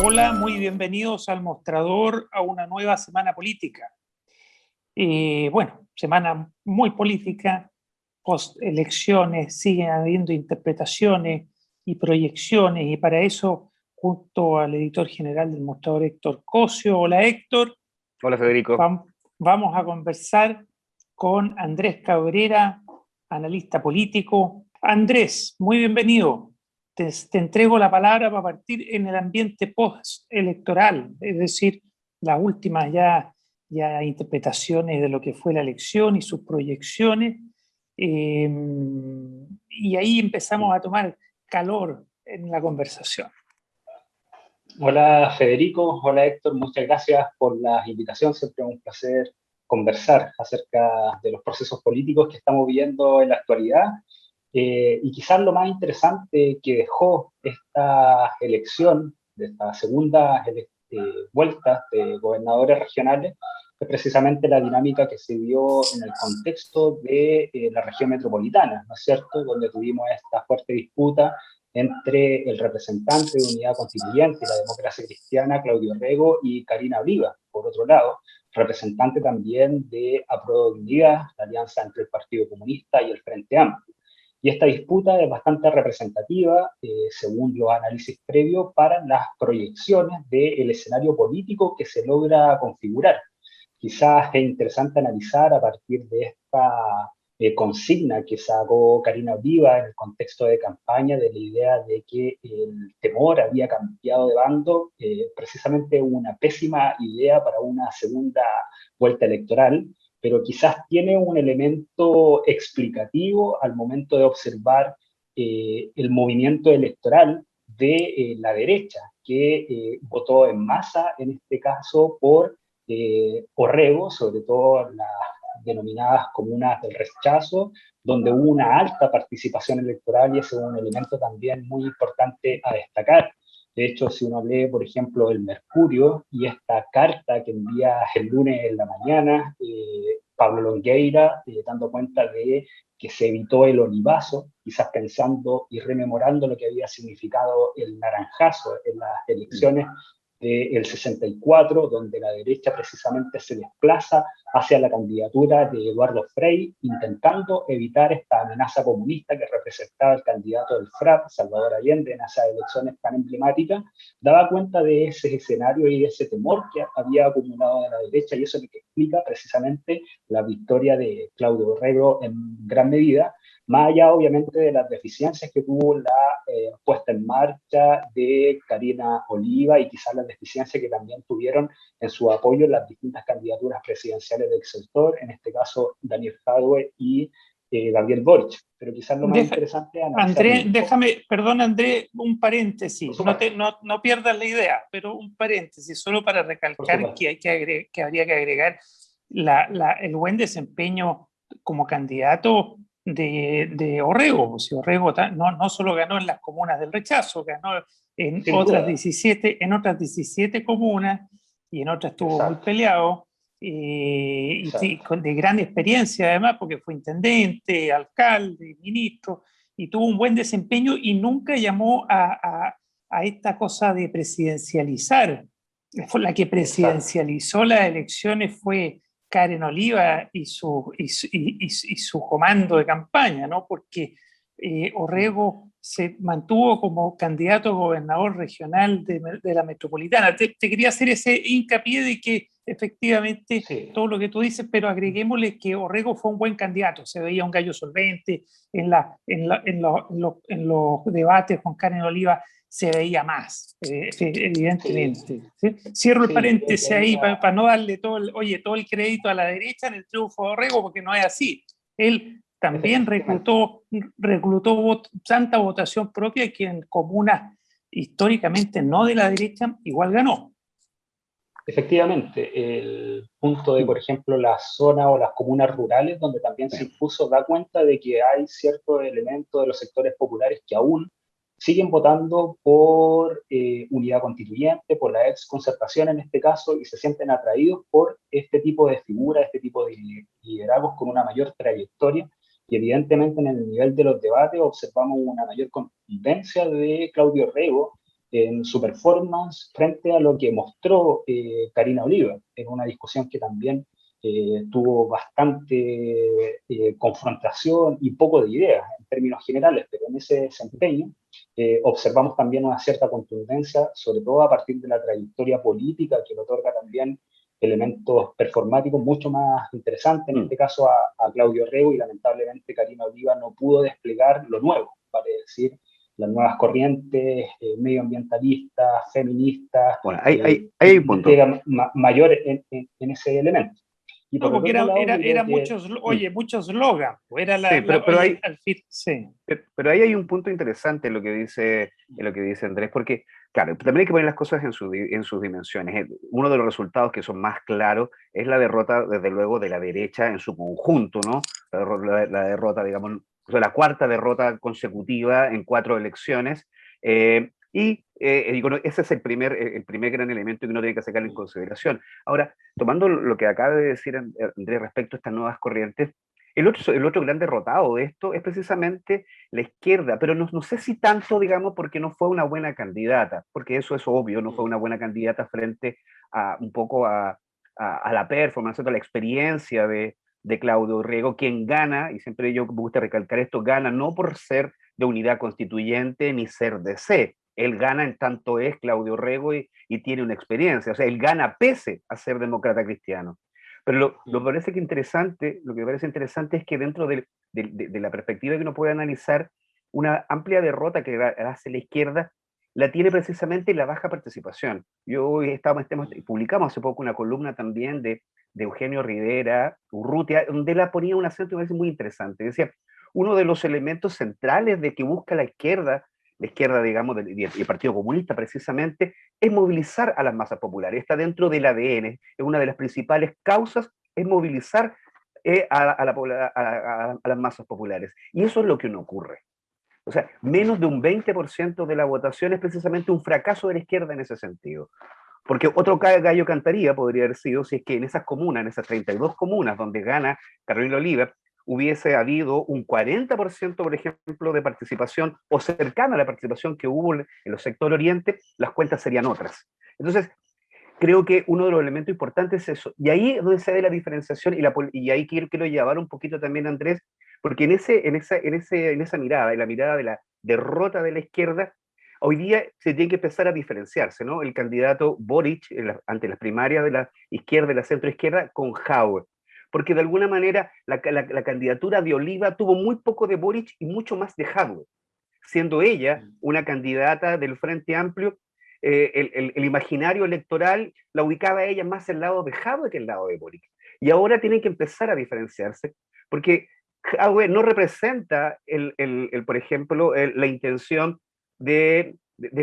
Hola, muy bienvenidos al Mostrador, a una nueva semana política. Semana muy política, post elecciones, siguen habiendo interpretaciones y proyecciones, y para eso, junto al editor general del Mostrador, Héctor Cosio. Hola, Héctor. Hola, Federico. Vamos a conversar con Andrés Cabrera, analista político. Andrés, muy bienvenido. Te entrego la palabra para partir en el ambiente post-electoral, es decir, las últimas ya interpretaciones de lo que fue la elección y sus proyecciones. Y ahí empezamos a tomar calor en la conversación. Hola Federico, hola Héctor, muchas gracias por la invitación, siempre es un placer conversar acerca de los procesos políticos que estamos viviendo en la actualidad y quizás lo más interesante que dejó esta elección, de esta segunda vuelta de gobernadores regionales, es precisamente la dinámica que se dio en el contexto de la región metropolitana, ¿no es cierto?, donde tuvimos esta fuerte disputa entre el representante de Unidad Constituyente y la Democracia Cristiana, Claudio Rego, y Karina Oliva, por otro lado, representante también de Apruebo Dignidad, la alianza entre el Partido Comunista y el Frente Amplio. Y esta disputa es bastante representativa, según los análisis previos, para las proyecciones del escenario político que se logra configurar. Quizás es interesante analizar a partir de esta consigna que sacó Karina Oliva en el contexto de campaña, de la idea de que el temor había cambiado de bando, precisamente una pésima idea para una segunda vuelta electoral, pero quizás tiene un elemento explicativo al momento de observar el movimiento electoral de la derecha, que votó en masa, en este caso, por Orrego, sobre todo las denominadas comunas del rechazo, donde hubo una alta participación electoral y ese es un elemento también muy importante a destacar. De hecho, si uno lee, por ejemplo, el Mercurio y esta carta que envía el lunes en la mañana, Pablo Longueira, dando cuenta de que se evitó el olivazo, quizás pensando y rememorando lo que había significado el naranjazo en las elecciones del 64, donde la derecha precisamente se desplaza hacia la candidatura de Eduardo Frei, intentando evitar esta amenaza comunista que representaba el candidato del FRAP, Salvador Allende, en esas elecciones tan emblemáticas, daba cuenta de ese escenario y de ese temor que había acumulado de la derecha, y eso es lo que explica precisamente la victoria de Claudio Rego en gran medida, más allá obviamente de las deficiencias que tuvo la puesta en marcha de Karina Oliva y quizás las deficiencias que también tuvieron en su apoyo en las distintas candidaturas presidenciales del sector, en este caso Daniel Jadwe y Gabriel Boric. Pero quizás lo más interesante es analizar... Andrés, perdón Andrés, un paréntesis, no pierdas la idea, pero un paréntesis, solo para recalcar que habría que agregar el buen desempeño como candidato de Orrego. Si Orrego no solo ganó en las comunas del rechazo, ganó en otras 17 comunas, y en otras estuvo muy peleado, y de gran experiencia además, porque fue intendente, alcalde, ministro, y tuvo un buen desempeño y nunca llamó a esta cosa de presidencializar. Fue la que presidencializó las elecciones fue Karen Oliva y su comando de campaña, ¿no? Porque Orrego se mantuvo como candidato a gobernador regional de la metropolitana. Te quería hacer ese hincapié de que efectivamente todo lo que tú dices, pero agreguémosle que Orrego fue un buen candidato, se veía un gallo solvente en los debates con Karen Oliva, se veía más, evidentemente. ¿Sí? Cierro el paréntesis ahí para no darle todo el crédito a la derecha en el triunfo de Orrego, porque no es así. Él también reclutó tanta votación propia que en comunas históricamente no de la derecha igual ganó. Efectivamente, el punto de, por ejemplo, las zonas o las comunas rurales, donde también se impuso, da cuenta de que hay ciertos elementos de los sectores populares que aún siguen votando por unidad constituyente, por la ex concertación en este caso, y se sienten atraídos por este tipo de figuras, este tipo de liderazgos con una mayor trayectoria. Y evidentemente en el nivel de los debates observamos una mayor contundencia de Claudio Rego, en su performance frente a lo que mostró Karina Oliva en una discusión que también tuvo bastante confrontación y poco de ideas en términos generales, pero en ese desempeño observamos también una cierta contundencia, sobre todo a partir de la trayectoria política que le otorga también elementos performáticos mucho más interesantes, en este caso a Claudio Rego, y lamentablemente Karina Oliva no pudo desplegar lo nuevo, vale decir, las nuevas corrientes medioambientalistas, feministas, Bueno, hay un punto. mayor en ese elemento. Y no, por porque el otro lado, era que, muchos, oye, muchos slogan, era sí, pero oye, al fin, sí. Pero ahí hay un punto interesante en lo que dice Andrés, porque, claro, también hay que poner las cosas en sus dimensiones. Uno de los resultados que son más claros es la derrota, desde luego, de la derecha en su conjunto, ¿no? La derrota, digamos, o sea, la cuarta derrota consecutiva en 4 elecciones. Ese es el primer gran elemento que uno tiene que sacar en consideración. Ahora, tomando lo que acaba de decir Andrés respecto a estas nuevas corrientes, el otro gran derrotado de esto es precisamente la izquierda, pero no sé si tanto, digamos, porque no fue una buena candidata, porque eso es obvio, no fue una buena candidata frente a un poco a la performance, a la experiencia de Claudio Rego, quien gana, y siempre yo me gusta recalcar esto, gana no por ser de unidad constituyente ni ser de C, él gana en tanto es Claudio Rego y tiene una experiencia, o sea, él gana pese a ser demócrata cristiano. Pero lo que me parece interesante es que dentro de la perspectiva que uno puede analizar, una amplia derrota que hace la izquierda la tiene precisamente la baja participación. Publicamos hace poco una columna también de Eugenio Rivera, Urrutia, donde él ponía un acento que me parece muy interesante. Decía, uno de los elementos centrales de que busca la izquierda, digamos, y el Partido Comunista precisamente, es movilizar a las masas populares. Está dentro del ADN, es una de las principales causas, es movilizar a las masas populares. Y eso es lo que no ocurre. O sea, menos de un 20% de la votación es precisamente un fracaso de la izquierda en ese sentido. Porque otro gallo cantaría podría haber sido si es que en esas comunas, en esas 32 comunas donde gana Carolina Oliva, hubiese habido un 40%, por ejemplo, de participación o cercana a la participación que hubo en los sectores oriente, las cuentas serían otras. Entonces, creo que uno de los elementos importantes es eso. Y ahí es donde se ve la diferenciación y ahí quiero llevar un poquito también, Andrés, porque en esa mirada, en la mirada de la derrota de la izquierda, hoy día se tiene que empezar a diferenciarse, ¿no? El candidato Boric ante las primarias de la izquierda y la centroizquierda con Jauer. Porque de alguna manera la candidatura de Oliva tuvo muy poco de Boric y mucho más de Jauer, siendo ella una candidata del Frente Amplio. El imaginario electoral la ubicaba a ella más al lado de Jauer que al lado de Boric. Y ahora tienen que empezar a diferenciarse, porque Jauer no representa, por ejemplo, la intención de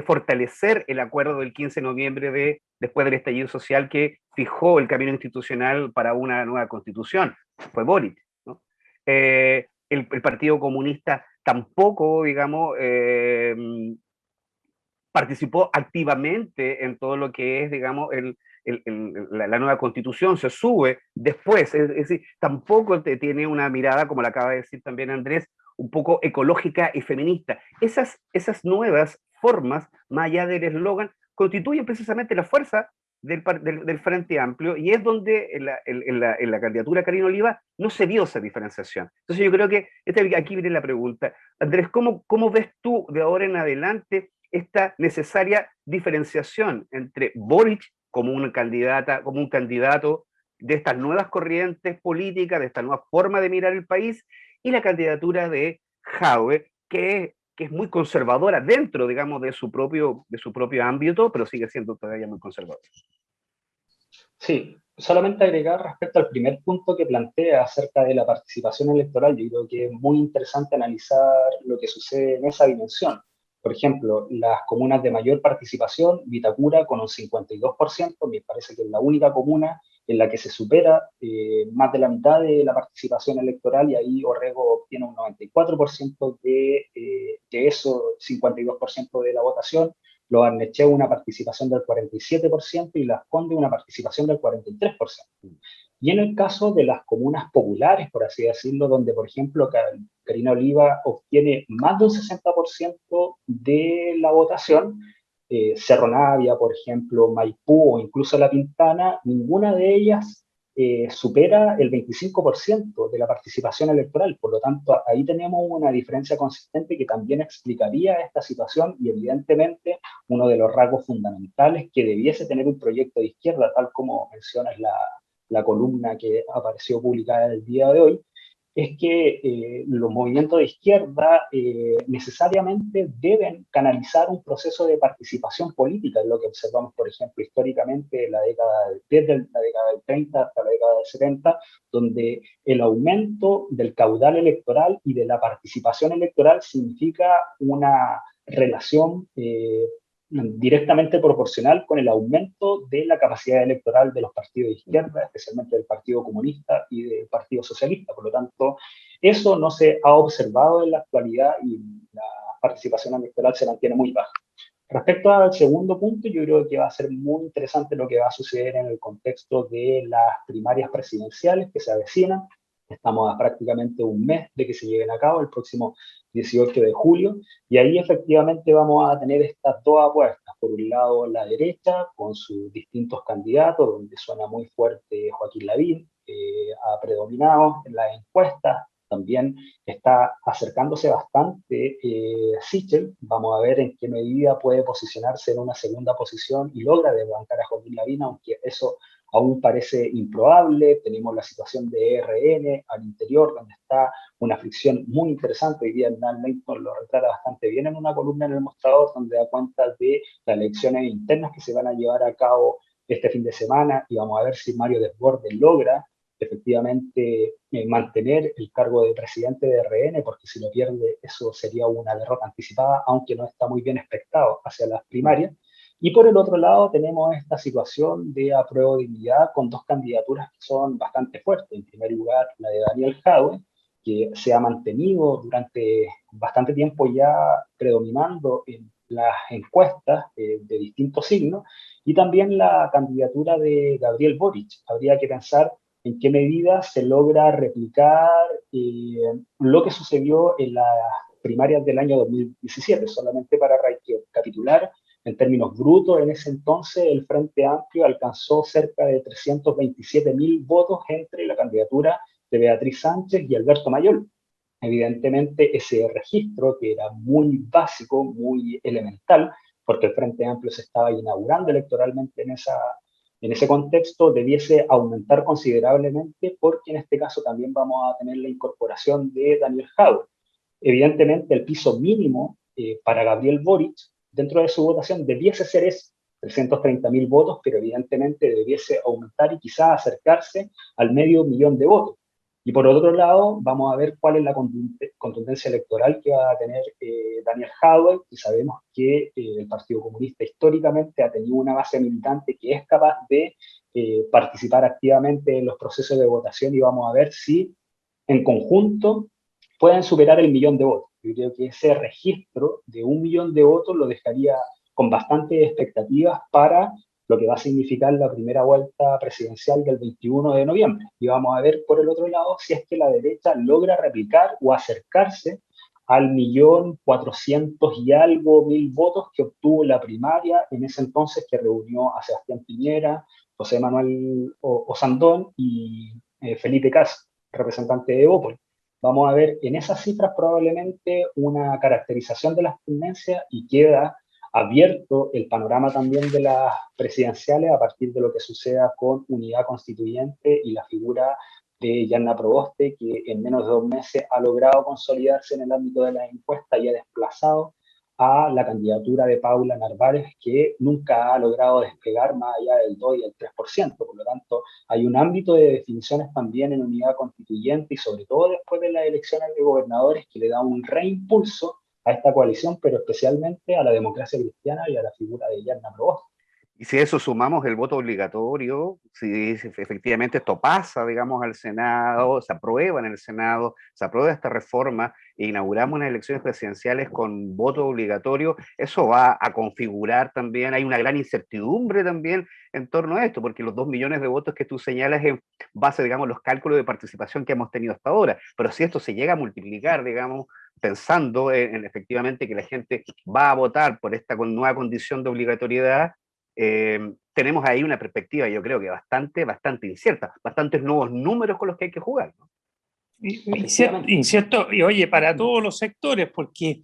fortalecer el acuerdo del 15 de noviembre después del estallido social que fijó el camino institucional para una nueva constitución. Fue Boric, ¿no? El Partido Comunista tampoco, digamos, participó activamente en todo lo que es, digamos, la nueva constitución, se sube después, es decir, tampoco tiene una mirada, como la acaba de decir también Andrés, un poco ecológica y feminista. Esas nuevas formas, más allá del eslogan, constituyen precisamente la fuerza del Frente Amplio, y es donde en la candidatura de Karina Oliva no se vio esa diferenciación. Entonces yo creo que aquí viene la pregunta. Andrés, ¿cómo ves tú de ahora en adelante esta necesaria diferenciación entre Boric como un candidato de estas nuevas corrientes políticas, de esta nueva forma de mirar el país, y la candidatura de Jauer, que es muy conservadora dentro, digamos, de su propio ámbito, pero sigue siendo todavía muy conservadora? Sí, solamente agregar respecto al primer punto que plantea acerca de la participación electoral. Yo creo que es muy interesante analizar lo que sucede en esa dimensión. Por ejemplo, las comunas de mayor participación, Vitacura con un 52%, me parece que es la única comuna en la que se supera más de la mitad de la participación electoral, y ahí Orrego obtiene un 94% de eso, 52% de la votación. Los Barnechea una participación del 47% y Las Condes una participación del 43%. Y en el caso de las comunas populares, por así decirlo, donde, por ejemplo, Karina Oliva obtiene más de un 60% de la votación, Cerro Navia, por ejemplo, Maipú o incluso La Pintana, ninguna de ellas supera el 25% de la participación electoral. Por lo tanto, ahí tenemos una diferencia consistente que también explicaría esta situación y evidentemente uno de los rasgos fundamentales que debiese tener un proyecto de izquierda, tal como mencionas la columna que apareció publicada el día de hoy, es que los movimientos de izquierda necesariamente deben canalizar un proceso de participación política, es lo que observamos, por ejemplo, históricamente desde la década del 30 hasta la década del 70, donde el aumento del caudal electoral y de la participación electoral significa una relación directamente proporcional con el aumento de la capacidad electoral de los partidos de izquierda, especialmente del Partido Comunista y del Partido Socialista. Por lo tanto, eso no se ha observado en la actualidad y la participación electoral se mantiene muy baja. Respecto al segundo punto, yo creo que va a ser muy interesante lo que va a suceder en el contexto de las primarias presidenciales que se avecinan. Estamos a prácticamente un mes de que se lleven a cabo, el próximo 18 de julio, y ahí efectivamente vamos a tener estas dos apuestas. Por un lado, la derecha, con sus distintos candidatos, donde suena muy fuerte Joaquín Lavín, ha predominado en las encuestas, también está acercándose bastante Sichel. Vamos a ver en qué medida puede posicionarse en una segunda posición y logra desbancar a Joaquín Lavín, aunque eso aún parece improbable. Tenemos la situación de ERN al interior, donde está una fricción muy interesante. Hoy día Hernán Leighton lo retrata bastante bien en una columna en El Mostrador, donde da cuenta de las elecciones internas que se van a llevar a cabo este fin de semana, y vamos a ver si Mario Desbordes logra efectivamente mantener el cargo de presidente de RN, porque si lo pierde eso sería una derrota anticipada, aunque no está muy bien expectado hacia las primarias. Y por el otro lado tenemos esta situación de Apruebo Dignidad con dos candidaturas que son bastante fuertes. En primer lugar, la de Daniel Jadwe, que se ha mantenido durante bastante tiempo ya predominando en las encuestas de distintos signos, y también la candidatura de Gabriel Boric. Habría que pensar en qué medida se logra replicar lo que sucedió en las primarias del año 2017. Solamente para recapitular, en términos brutos, en ese entonces el Frente Amplio alcanzó cerca de 327.000 votos entre la candidatura de Beatriz Sánchez y Alberto Mayol. Evidentemente ese registro, que era muy básico, muy elemental, porque el Frente Amplio se estaba inaugurando electoralmente en ese contexto, debiese aumentar considerablemente, porque en este caso también vamos a tener la incorporación de Daniel Jadwe. Evidentemente el piso mínimo para Gabriel Boric dentro de su votación debiese ser ese, 330.000 votos, pero evidentemente debiese aumentar y quizás acercarse al 500.000 de votos. Y por otro lado, vamos a ver cuál es la contundencia electoral que va a tener Daniel Jadwe, y sabemos que el Partido Comunista históricamente ha tenido una base militante que es capaz de participar activamente en los procesos de votación, y vamos a ver si en conjunto pueden superar el 1.000.000 de votos. Yo creo que ese registro de 1.000.000 de votos lo dejaría con bastantes expectativas para lo que va a significar la primera vuelta presidencial del 21 de noviembre. Y vamos a ver por el otro lado si es que la derecha logra replicar o acercarse al 1.400.000 y algo votos que obtuvo la primaria en ese entonces, que reunió a Sebastián Piñera, José Manuel Osandón y Felipe Cas, representante de Evópolis. Vamos a ver en esas cifras probablemente una caracterización de las tendencias, y queda abierto el panorama también de las presidenciales a partir de lo que suceda con Unidad Constituyente y la figura de Yanna Proboste, que en menos de 2 meses ha logrado consolidarse en el ámbito de las encuestas y ha desplazado a la candidatura de Paula Narváez, que nunca ha logrado despegar más allá del 2 y el 3%. Por lo tanto, hay un ámbito de definiciones también en Unidad Constituyente, y sobre todo después de las elecciones de gobernadores, que le da un reimpulso a esta coalición, pero especialmente a la democracia cristiana y a la figura de Yanna Proboste. Y si a eso sumamos el voto obligatorio, si efectivamente esto pasa, digamos, al Senado, se aprueba en el Senado, se aprueba esta reforma e inauguramos unas elecciones presidenciales con voto obligatorio, eso va a configurar también, hay una gran incertidumbre también en torno a esto, porque los 2 millones de votos que tú señalas es en base, digamos, los cálculos de participación que hemos tenido hasta ahora, pero si esto se llega a multiplicar, digamos, pensando efectivamente que la gente va a votar por esta nueva condición de obligatoriedad, tenemos ahí una perspectiva, yo creo que bastante incierta, bastantes nuevos números con los que hay que jugar, ¿no? Incierto, y oye, para todos los sectores, porque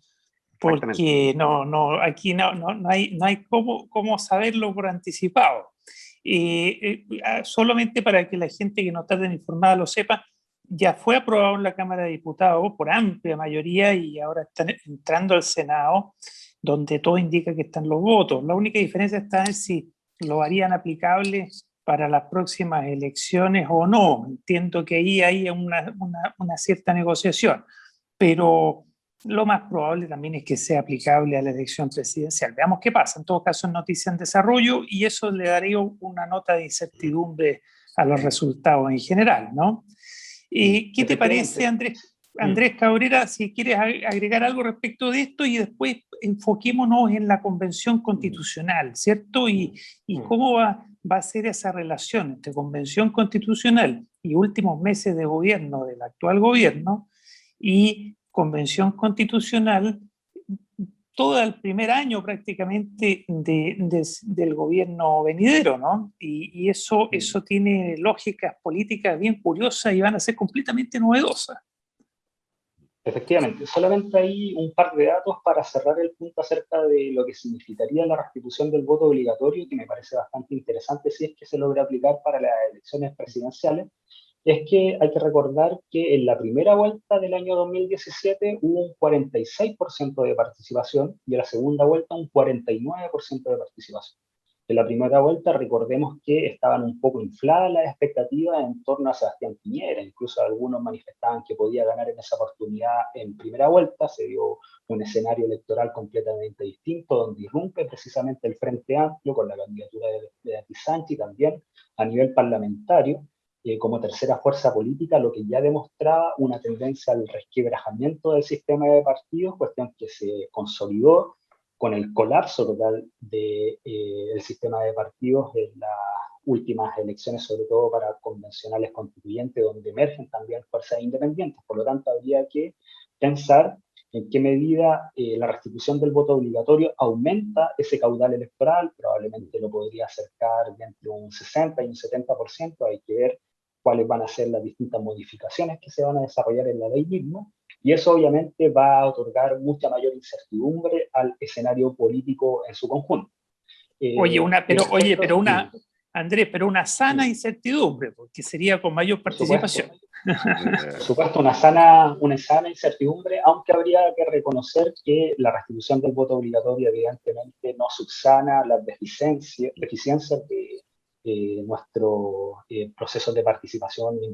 aquí no hay cómo saberlo por anticipado. Solamente para que la gente que no está tan informada lo sepa, ya fue aprobado en la Cámara de Diputados por amplia mayoría y ahora están entrando al Senado, donde todo indica que están los votos. La única diferencia está en si lo harían aplicable para las próximas elecciones o no. Entiendo que ahí hay una cierta negociación, pero lo más probable también es que sea aplicable a la elección presidencial. Veamos qué pasa. En todo caso, es noticia en desarrollo y eso le daría una nota de incertidumbre a los resultados en general, ¿no? ¿Qué te parece, Andrés Cabrera, si quieres agregar algo respecto de esto y después enfoquémonos en la Convención Constitucional, ¿cierto? Y cómo va a ser esa relación entre Convención Constitucional y últimos meses de gobierno del actual gobierno y Convención Constitucional todo el primer año prácticamente del gobierno venidero, ¿no? Y eso tiene lógicas políticas bien curiosas y van a ser completamente novedosas. Efectivamente, solamente hay un par de datos para cerrar el punto acerca de lo que significaría la restitución del voto obligatorio, que me parece bastante interesante si es que se logra aplicar para las elecciones presidenciales. Es que hay que recordar que en la primera vuelta del año 2017 hubo un 46% de participación y en la segunda vuelta un 49% de participación. En la primera vuelta recordemos que estaban un poco infladas las expectativas en torno a Sebastián Piñera, incluso algunos manifestaban que podía ganar en esa oportunidad en primera vuelta, se dio un escenario electoral completamente distinto donde irrumpe precisamente el Frente Amplio con la candidatura de Beatriz Sánchez y también a nivel parlamentario, como tercera fuerza política, lo que ya demostraba una tendencia al resquebrajamiento del sistema de partidos, cuestión que se consolidó con el colapso total del sistema de partidos en las últimas elecciones, sobre todo para convencionales constituyentes, donde emergen también fuerzas independientes. Por lo tanto, habría que pensar en qué medida la restitución del voto obligatorio aumenta ese caudal electoral, probablemente lo podría acercar entre un 60 y un 70%, hay que ver cuáles van a ser las distintas modificaciones que se van a desarrollar en la ley misma, y eso obviamente va a otorgar mucha mayor incertidumbre al escenario político en su conjunto. Andrés, pero una sana incertidumbre, porque sería con mayor participación. Por supuesto, una sana incertidumbre, aunque habría que reconocer que la restitución del voto obligatorio evidentemente no subsana las deficiencias de nuestro proceso de participación e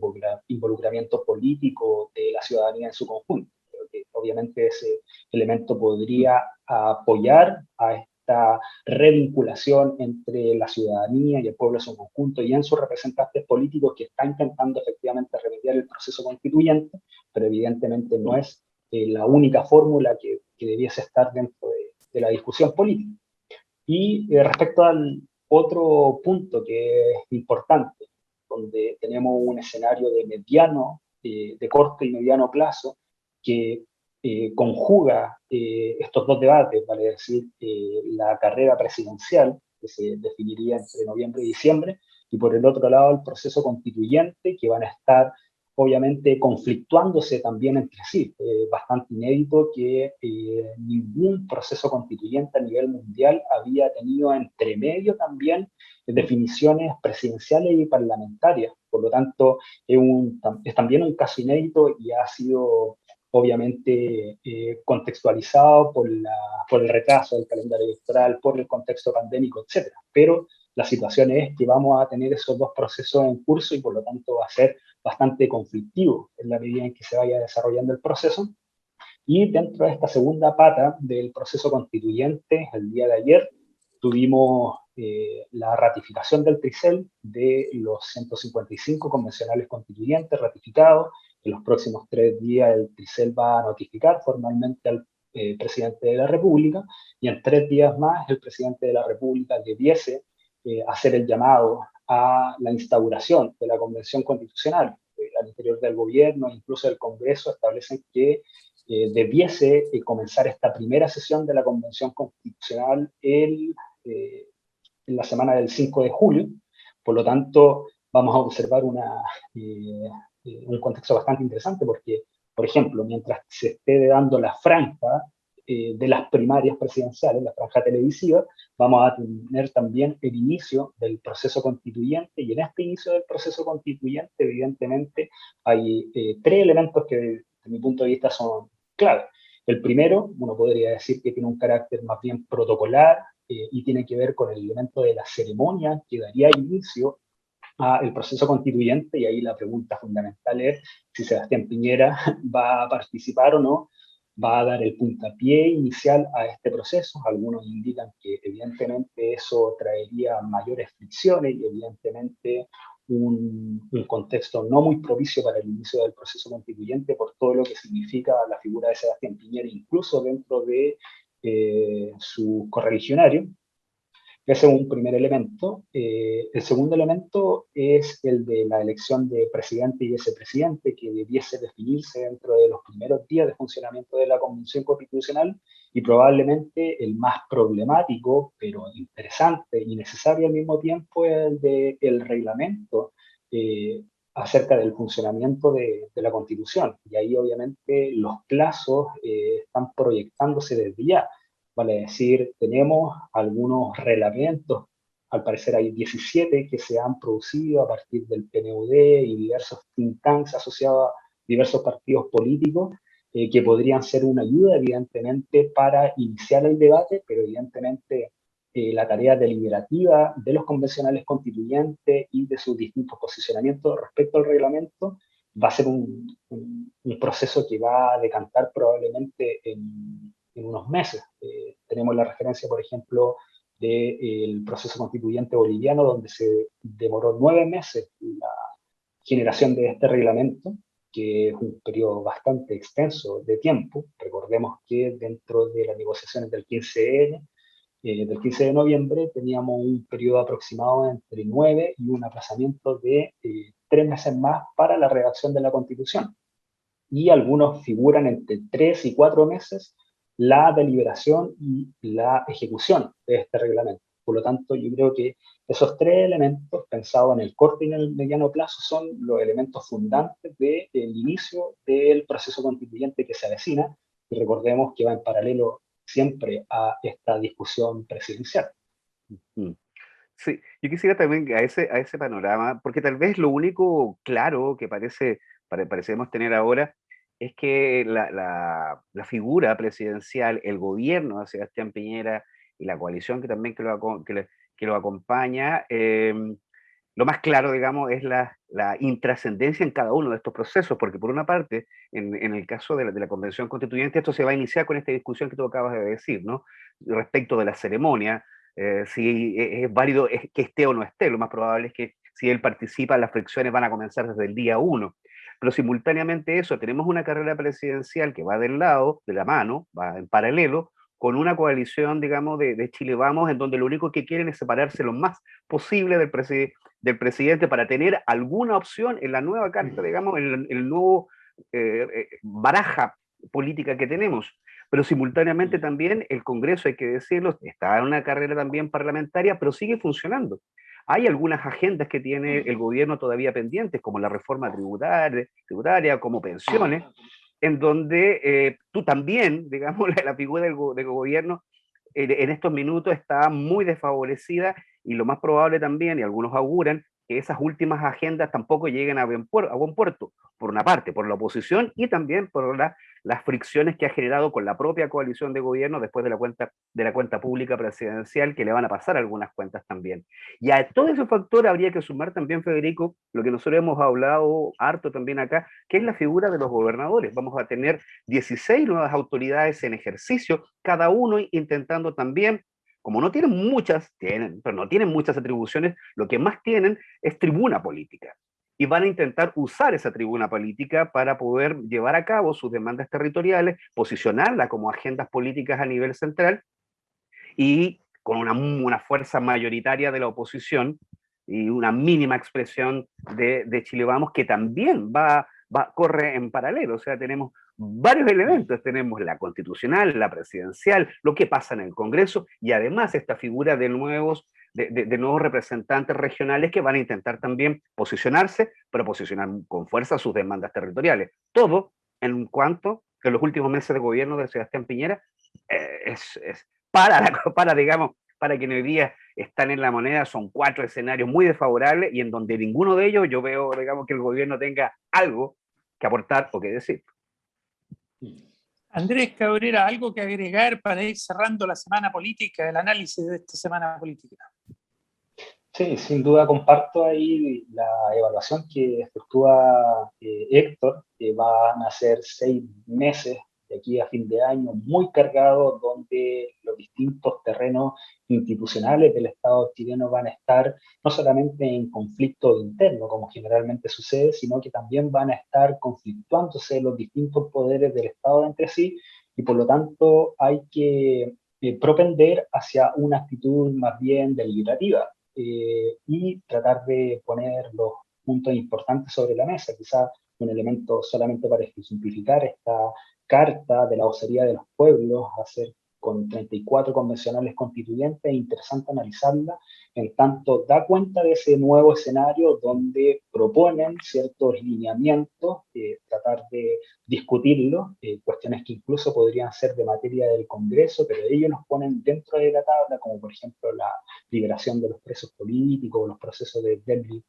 involucramiento político de la ciudadanía en su conjunto. Creo que obviamente ese elemento podría apoyar a esta revinculación entre la ciudadanía y el pueblo en su conjunto y en sus representantes políticos que están intentando efectivamente remediar el proceso constituyente, pero evidentemente no es la única fórmula que debiese estar dentro de la discusión política. Y respecto al otro punto que es importante, donde tenemos un escenario de corto y mediano plazo, que conjuga estos dos debates, vale decir, la carrera presidencial, que se definiría entre noviembre y diciembre, y por el otro lado el proceso constituyente, que van a estar obviamente conflictuándose también entre sí. Bastante inédito que ningún proceso constituyente a nivel mundial había tenido entre medio también definiciones presidenciales y parlamentarias. Por lo tanto, es también un caso inédito y ha sido obviamente contextualizado por el retraso del calendario electoral, por el contexto pandémico, etc. Pero la situación es que vamos a tener esos dos procesos en curso y por lo tanto va a ser bastante conflictivo en la medida en que se vaya desarrollando el proceso. Y dentro de esta segunda pata del proceso constituyente, el día de ayer tuvimos la ratificación del TRICEL de los 155 convencionales constituyentes ratificados. En los próximos 3 días el TRICEL va a notificar formalmente al presidente de la República, y en 3 días más el presidente de la República debiese hacer el llamado a la instauración de la Convención Constitucional. Al interior del gobierno, incluso el Congreso, establecen que debiese comenzar esta primera sesión de la Convención Constitucional en la semana del 5 de julio. Por lo tanto, vamos a observar un contexto bastante interesante, porque, por ejemplo, mientras se esté dando la franja de las primarias presidenciales, la franja televisiva, vamos a tener también el inicio del proceso constituyente, y en este inicio del proceso constituyente, evidentemente, hay 3 elementos que, desde mi punto de vista, son clave. El primero, uno podría decir que tiene un carácter más bien protocolar, y tiene que ver con el elemento de la ceremonia que daría inicio al proceso constituyente, y ahí la pregunta fundamental es si Sebastián Piñera va a participar o no, va a dar el puntapié inicial a este proceso. Algunos indican que evidentemente eso traería mayores fricciones y evidentemente un contexto no muy propicio para el inicio del proceso constituyente, por todo lo que significa la figura de Sebastián Piñera, incluso dentro de su correligionario. Ese es un primer elemento. El segundo elemento es el de la elección de presidente y vicepresidente, que debiese definirse dentro de los primeros días de funcionamiento de la Convención Constitucional, y probablemente el más problemático, pero interesante y necesario al mismo tiempo, es el del reglamento acerca del funcionamiento de la Constitución. Y ahí obviamente los plazos están proyectándose desde ya. Vale decir, tenemos algunos reglamentos, al parecer hay 17 que se han producido a partir del PNUD y diversos think tanks asociados a diversos partidos políticos, que podrían ser una ayuda, evidentemente, para iniciar el debate, pero evidentemente la tarea deliberativa de los convencionales constituyentes y de sus distintos posicionamientos respecto al reglamento va a ser un proceso que va a decantar probablemente en unos meses. Tenemos la referencia, por ejemplo, del proceso constituyente boliviano, donde se demoró 9 meses la generación de este reglamento, que es un periodo bastante extenso de tiempo. Recordemos que dentro de las negociaciones del 15 de noviembre teníamos un periodo aproximado entre 9 y un aplazamiento de 3 meses más para la redacción de la Constitución. Y algunos figuran entre 3 y 4 meses la deliberación y la ejecución de este reglamento. Por lo tanto, yo creo que esos 3 elementos, pensados en el corto y en el mediano plazo, son los elementos fundantes del inicio del proceso constituyente que se avecina, y recordemos que va en paralelo siempre a esta discusión presidencial. Sí, yo quisiera también a ese panorama, porque tal vez lo único claro que parecemos tener ahora es que la figura presidencial, el gobierno de Sebastián Piñera y la coalición que también que lo acompaña, lo más claro, digamos, es la intrascendencia en cada uno de estos procesos, porque por una parte, en el caso de la Convención Constituyente, esto se va a iniciar con esta discusión que tú acabas de decir, ¿no? Respecto de la ceremonia, si es válido que esté o no esté, lo más probable es que si él participa, las fricciones van a comenzar desde el día 1. Pero simultáneamente eso, tenemos una carrera presidencial que va del lado, de la mano, va en paralelo, con una coalición, digamos, de Chile Vamos, en donde lo único que quieren es separarse lo más posible del presidente para tener alguna opción en la nueva carta, digamos, en el nuevo baraja política que tenemos. Pero simultáneamente también el Congreso, hay que decirlo, está en una carrera también parlamentaria, pero sigue funcionando. Hay algunas agendas que tiene el gobierno todavía pendientes, como la reforma tributaria, como pensiones, en donde tú también, digamos, la figura del gobierno en estos minutos está muy desfavorecida, y lo más probable también, y algunos auguran, que esas últimas agendas tampoco lleguen a buen puerto, por una parte, por la oposición, y también por las fricciones que ha generado con la propia coalición de gobierno después de la cuenta pública presidencial, que le van a pasar algunas cuentas también. Y a todo ese factor habría que sumar también, Federico, lo que nosotros hemos hablado harto también acá, que es la figura de los gobernadores. Vamos a tener 16 nuevas autoridades en ejercicio, cada uno intentando también como no tienen muchas, pero no tienen muchas atribuciones, lo que más tienen es tribuna política. Y van a intentar usar esa tribuna política para poder llevar a cabo sus demandas territoriales, posicionarla como agendas políticas a nivel central y con una fuerza mayoritaria de la oposición y una mínima expresión de Chile Vamos, que también corre en paralelo. O sea, tenemos varios elementos, tenemos la constitucional, la presidencial, lo que pasa en el Congreso, y además esta figura de nuevos representantes regionales que van a intentar también posicionarse, pero posicionar con fuerza sus demandas territoriales. Todo en cuanto que en los últimos meses de gobierno de Sebastián Piñera para quienes hoy día están en la moneda, son 4 escenarios muy desfavorables y en donde ninguno de ellos yo veo, digamos, que el gobierno tenga algo que aportar o que decir. Andrés Cabrera, ¿algo que agregar para ir cerrando la semana política, el análisis de esta semana política? Sí, sin duda comparto ahí la evaluación que efectúa Héctor, que van a ser 6 meses de aquí a fin de año muy cargados, donde los distintos terrenos institucionales del Estado chileno van a estar no solamente en conflicto interno, como generalmente sucede, sino que también van a estar conflictuándose los distintos poderes del Estado entre sí, y por lo tanto hay que propender hacia una actitud más bien deliberativa. Y tratar de poner los puntos importantes sobre la mesa. Quizá un elemento solamente para ejemplificar esta carta de la vocería de los pueblos, hacer con 34 convencionales constituyentes, es interesante analizarla, en tanto da cuenta de ese nuevo escenario donde proponen ciertos lineamientos, tratar de discutirlos, cuestiones que incluso podrían ser de materia del Congreso, pero ellos nos ponen dentro de la tabla, como por ejemplo la liberación de los presos políticos, los procesos de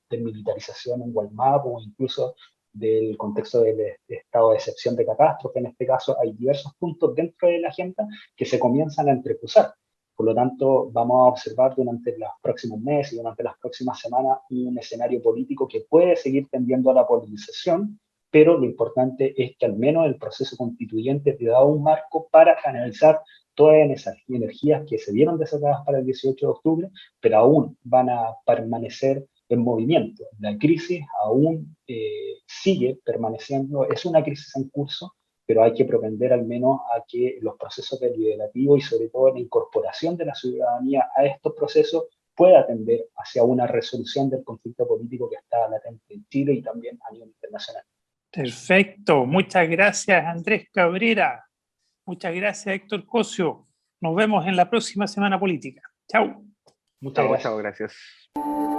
desmilitarización en Gualmapu, o incluso del contexto del estado de excepción de catástrofe. En este caso hay diversos puntos dentro de la agenda que se comienzan a entrecruzar. Por lo tanto, vamos a observar durante los próximos meses y durante las próximas semanas un escenario político que puede seguir tendiendo a la polarización, pero lo importante es que al menos el proceso constituyente te da un marco para canalizar todas esas energías que se vieron desatadas para el 18 de octubre, pero aún van a permanecer en movimiento. La crisis aún sigue permaneciendo, es una crisis en curso, pero hay que propender al menos a que los procesos deliberativos y sobre todo la incorporación de la ciudadanía a estos procesos pueda tender hacia una resolución del conflicto político que está latente en Chile y también a nivel internacional. Perfecto, muchas gracias Andrés Cabrera, muchas gracias Héctor Cosio, nos vemos en la próxima semana política. Chao. Muchas gracias. Chao, gracias.